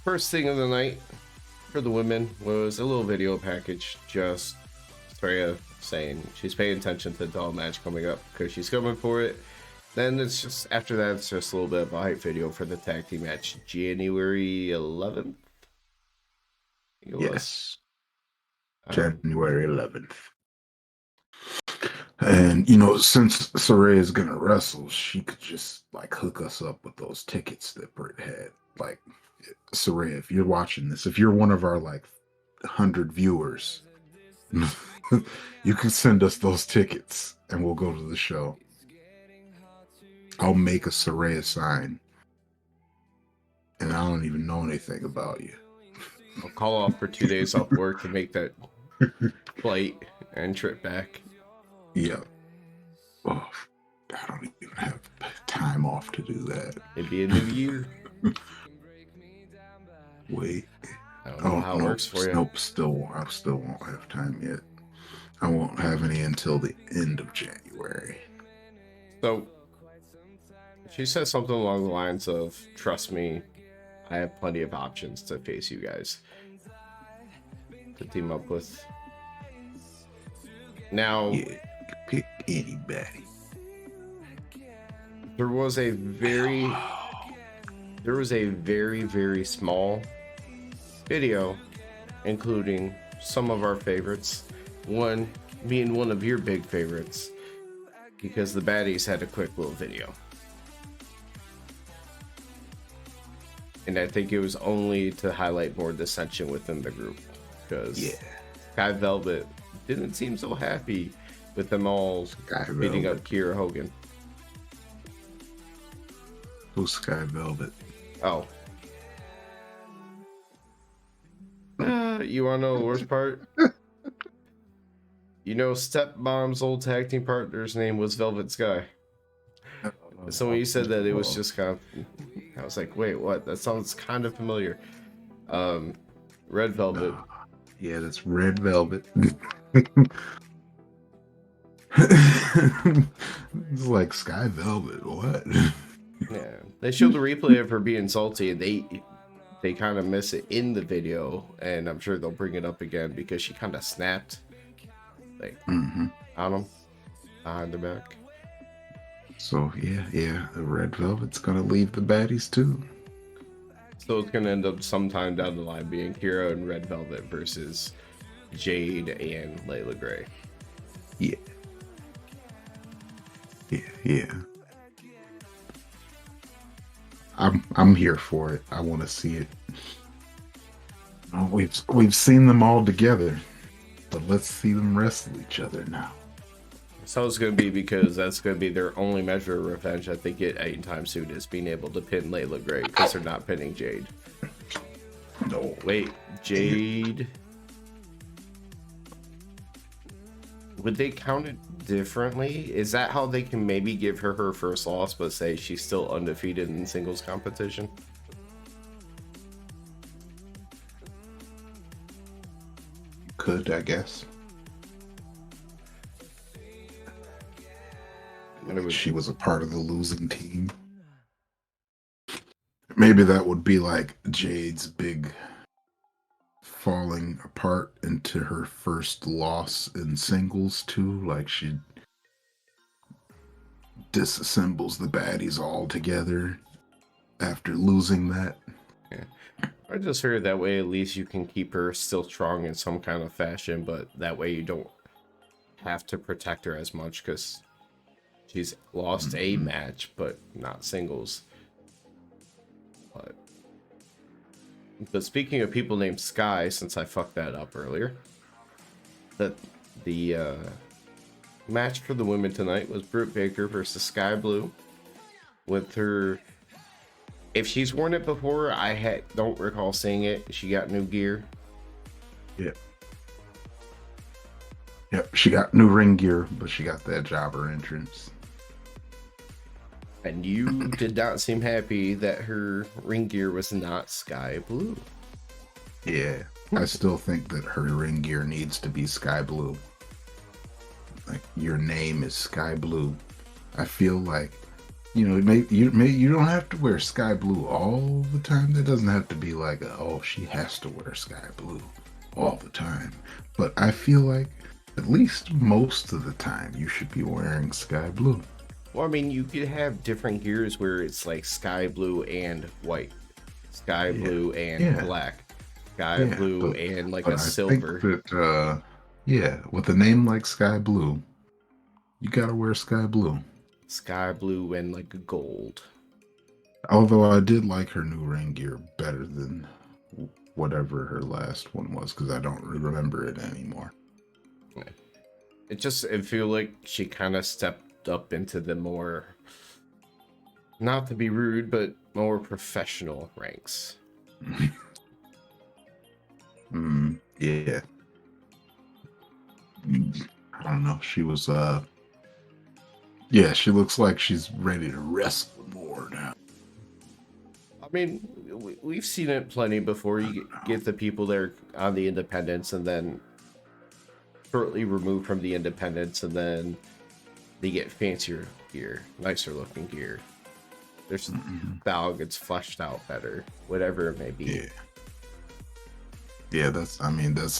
first thing of the night for the women was a little video package, just Freya saying she's paying attention to the doll match coming up because she's coming for it. Then it's just after that, it's just a little bit of a hype video for the tag team match, January 11th. Yes, January 11th. And, you know, since Saraya is going to wrestle, she could just, like, hook us up with those tickets that Britt had. Like, Saraya, if you're watching this, if you're one of our, like, 100 viewers, you can send us those tickets and we'll go to the show. I'll make a Saraya sign. And I don't even know anything about you. I'll call off for 2 days off work to make that flight and trip back. Yeah. Oh, I don't even have time off to do that. It'd be a new year. Wait. I don't know how it works for you. Nope, I still won't have time yet. I won't have any until the end of January. So, she says something along the lines of, trust me, I have plenty of options to face you guys to team up with. Now, yeah, pick anybody. There was a very, very small video, including some of our favorites. One being one of your big favorites, because the baddies had a quick little video. And I think it was only to highlight more dissension within the group, because Sky Velvet didn't seem so happy with them all beating up Kiera Hogan. Who's Sky Velvet? Oh. You want to know the worst part? You know, Stepmom's old tag team partner's name was Velvet Sky. So when you said that, it was just kind of, I was like, wait, what? That sounds kind of familiar. Red Velvet. Yeah, that's Red Velvet. It's like Sky Velvet, what? Yeah, they showed the replay of her being salty, and they kind of miss it in the video, and I'm sure they'll bring it up again because she kind of snapped, like, on them, behind the back. So yeah, the Red Velvet's gonna leave the baddies too. So it's gonna end up sometime down the line being Kiera and Red Velvet versus Jade and Layla Gray. Yeah. I'm here for it. I want to see it. Oh, we've seen them all together, but let's see them wrestle each other now. So it's going to be, because that's going to be their only measure of revenge, I think, anytime soon, is being able to pin Layla Gray, because they're not pinning Jade. No. Wait, Jade... Would they count it differently? Is that how they can maybe give her first loss, but say she's still undefeated in singles competition? Could, I guess. She was a part of the losing team. Maybe that would be like Jade's big falling apart into her first loss in singles too. Like she disassembles the baddies all together after losing that. Yeah. I just figured that way at least you can keep her still strong in some kind of fashion, but that way you don't have to protect her as much, because she's lost a match, but not singles. But speaking of people named Sky, since I fucked that up earlier, that the match for the women tonight was Britt Baker versus Sky Blue. With her, if she's worn it before, I don't recall seeing it. She got new gear. Yep, she got new ring gear, but she got that jobber entrance. And you did not seem happy that her ring gear was not sky blue. Yeah, I still think that her ring gear needs to be sky blue. Like, your name is Sky Blue. I feel like You don't have to wear sky blue all the time. That doesn't have to be like she has to wear sky blue all Well, the time. But I feel like at least most of the time you should be wearing sky blue. well, I mean, you could have different gears where it's like sky blue and white, sky Yeah, blue and yeah, black, sky yeah. blue But and like but a I think silver, that yeah, with a name like Sky Blue, you gotta wear sky blue. sky blue and like a gold. Although I did like her new ring gear better than whatever her last one was because I don't remember it anymore. It feel like she kind of stepped up into the more, not to be rude, but more professional ranks. Yeah. I don't know. She was yeah, she looks like she's ready to wrestle more now. I mean, we've seen it plenty before. You get the people there on the independents and then shortly removed from the independents, and then they get fancier gear, nicer looking gear. Their style gets fleshed out better, whatever it may be. Yeah. Yeah, that's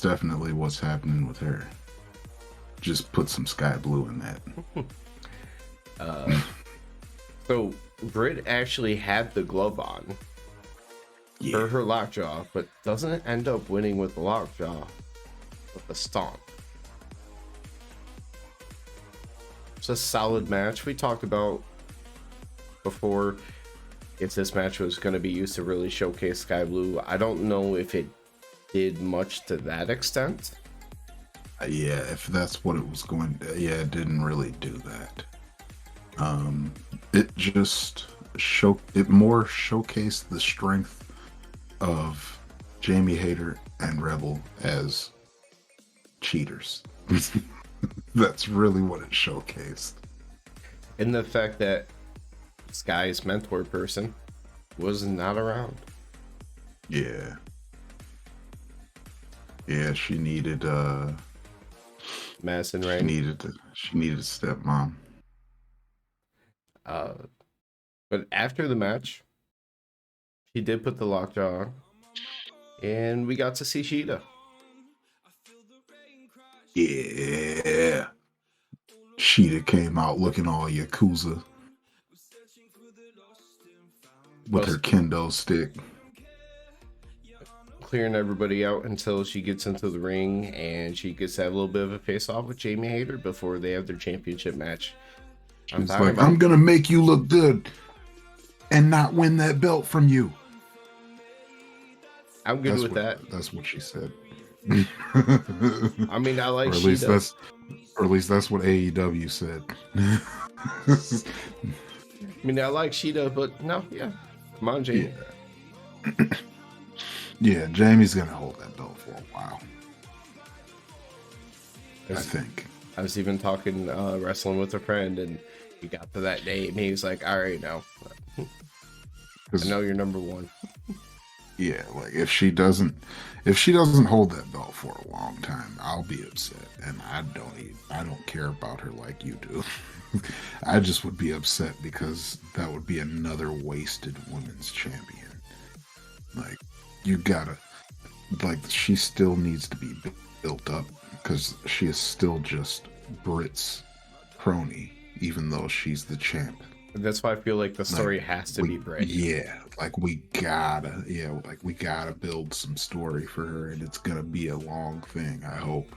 definitely what's happening with her. Just put some sky blue in that. So Britt actually had the glove on for her lockjaw, but doesn't end up winning with the lockjaw, with the stomp. It's a solid match. We talked about before if this match was going to be used to really showcase Sky Blue. I don't know if it did much to that extent. Yeah, if that's what it was going to, yeah, it didn't really do that. It just more showcased the strength of Jamie Hayter and Rebel as cheaters. That's really what it showcased. And the fact that Sky's mentor person was not around. Yeah. Yeah, she needed Madison she Rain. needed stepmom. But after the match, he did put the lockjaw on, and we got to see Sheeta. Yeah. Sheeta came out looking all Yakuza with her kendo stick. Clearing everybody out until she gets into the ring and she gets to have a little bit of a face off with Jamie Hayter before they have their championship match. She's like, I'm going to make you look good and not win that belt from you. I'm good with that. That's what she said. I mean, I like Sheeta. Or at least that's what AEW said. I mean, I like Sheeta, but no, yeah. Come on, Jamie. Yeah, yeah, Jamie's going to hold that belt for a while. I think. I was even talking wrestling with a friend, and he got to that date, and he was like, all right, now. I know you're number one. Yeah, like if she doesn't hold that belt for a long time, I'll be upset, and I don't care about her like you do. I just would be upset because that would be another wasted women's champion. Like she still needs to be built up because she is still just Britt's crony, even though she's the champ. That's why I feel like the story has to be Britt. Yeah, we gotta build some story for her, and it's gonna be a long thing, I hope.